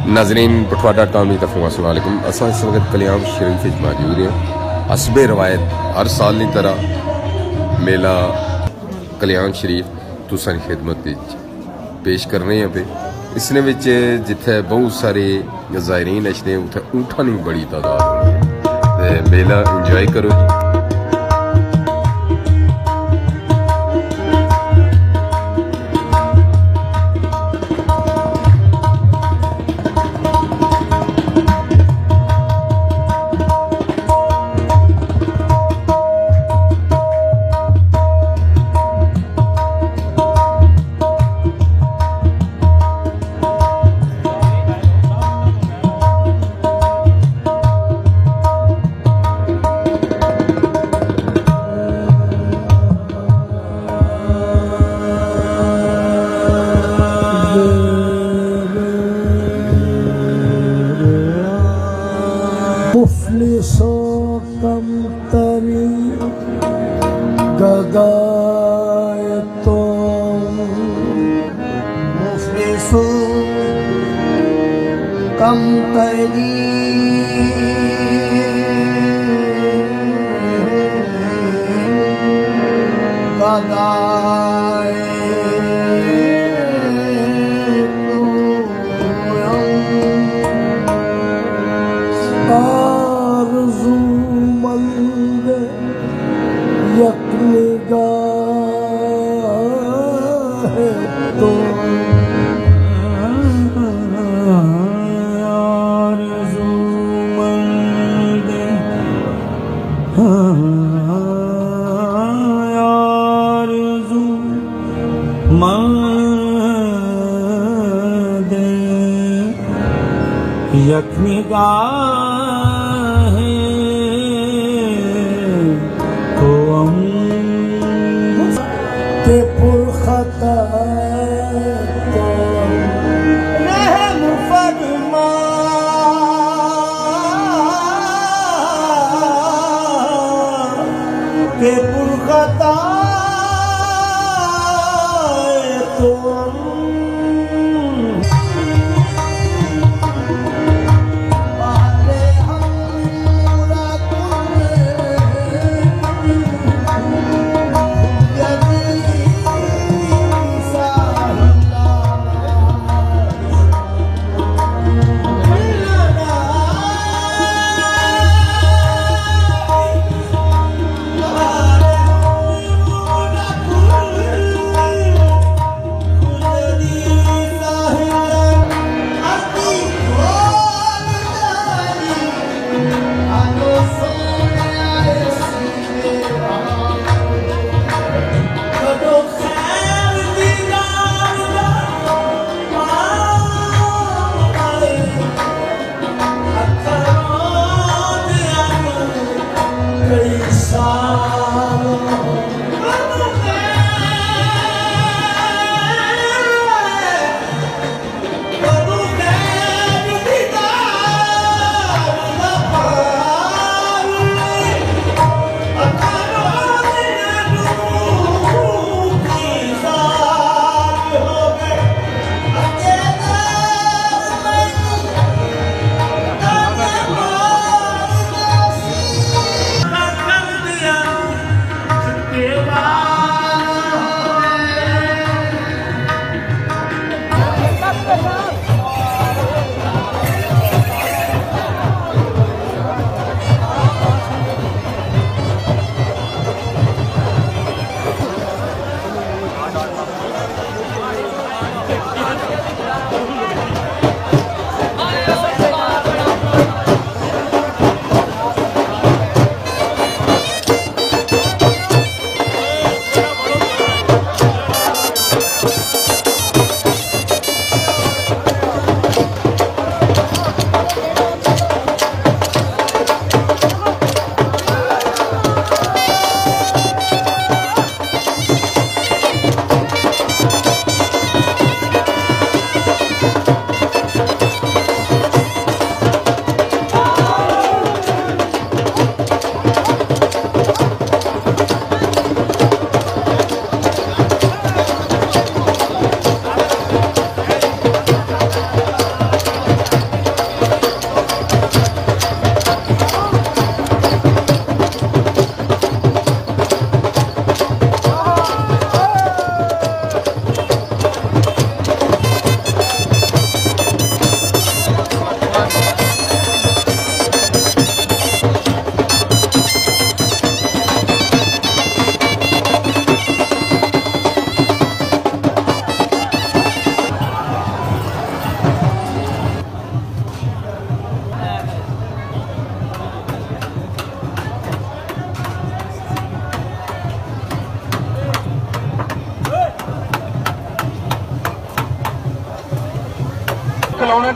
नाजरीन पठवा.com की तरफों अस्सलाम वालेकुम। असां इस वक्त कलियाम शरीफ मौजूद हैं। हसबे रवायत हर साल की तरह मेला कलियाम शरीफ तुसां दी खिदमत पेश करने हैं पे इसने विच जिथे बहुत सारे ज़ायरीन अचने उत्थे ऊँठां की बड़ी तादाद होनी है। मेला इंजॉय करो।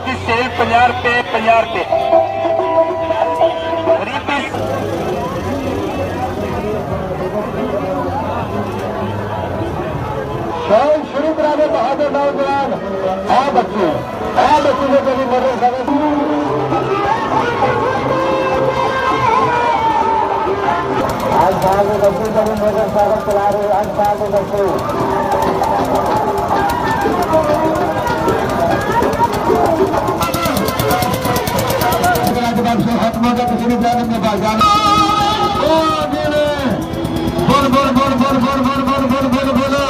की सेल 50 रुपए 50 रुपए गरीबी शुरू करा दे बहादुर नौजवान बच्चे जो कभी मदद करें आज साल के बच्चे कभी मोटरसाइकिल चला रहे आज साल के बच्चे खत्म का किसी भी जाने में पास जाना बोल बोल बोल बोल बोल बोल बोल बोल बोल बोलो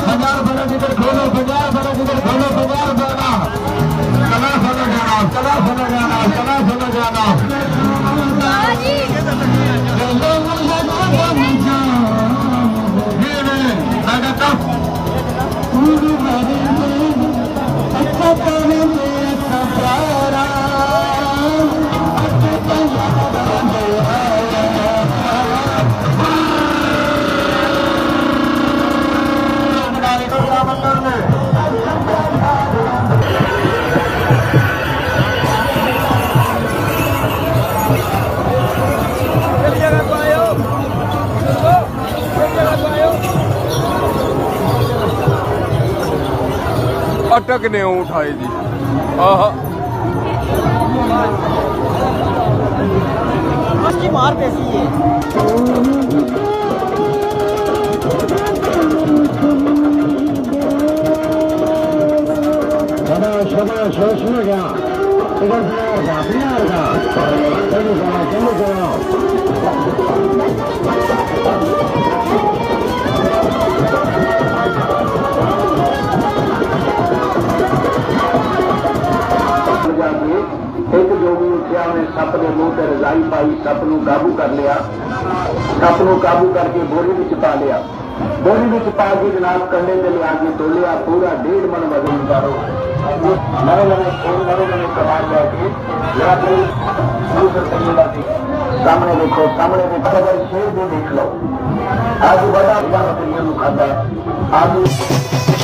50 बड़ा जिधर खोलो 50 बड़ा जिधर खोलो 50 जाना चला चला जाना चला चला जाना चला चला जाना अटक ने उठाए जी उसकी मार कैसी है एक जो भी उठा उन्हें सप के मुंह से रजाई पाई सप नूं काबू कर लिया सप नूं काबू करके बोरी में पा लिया बोरी में पा के जनाब कंडे से लिया के तोलिया पूरा 1.5 मन वजन करो नवे नवे कमाल लैके सामने देखो अगर शेर भी देख लो आज बड़ा खाता है आज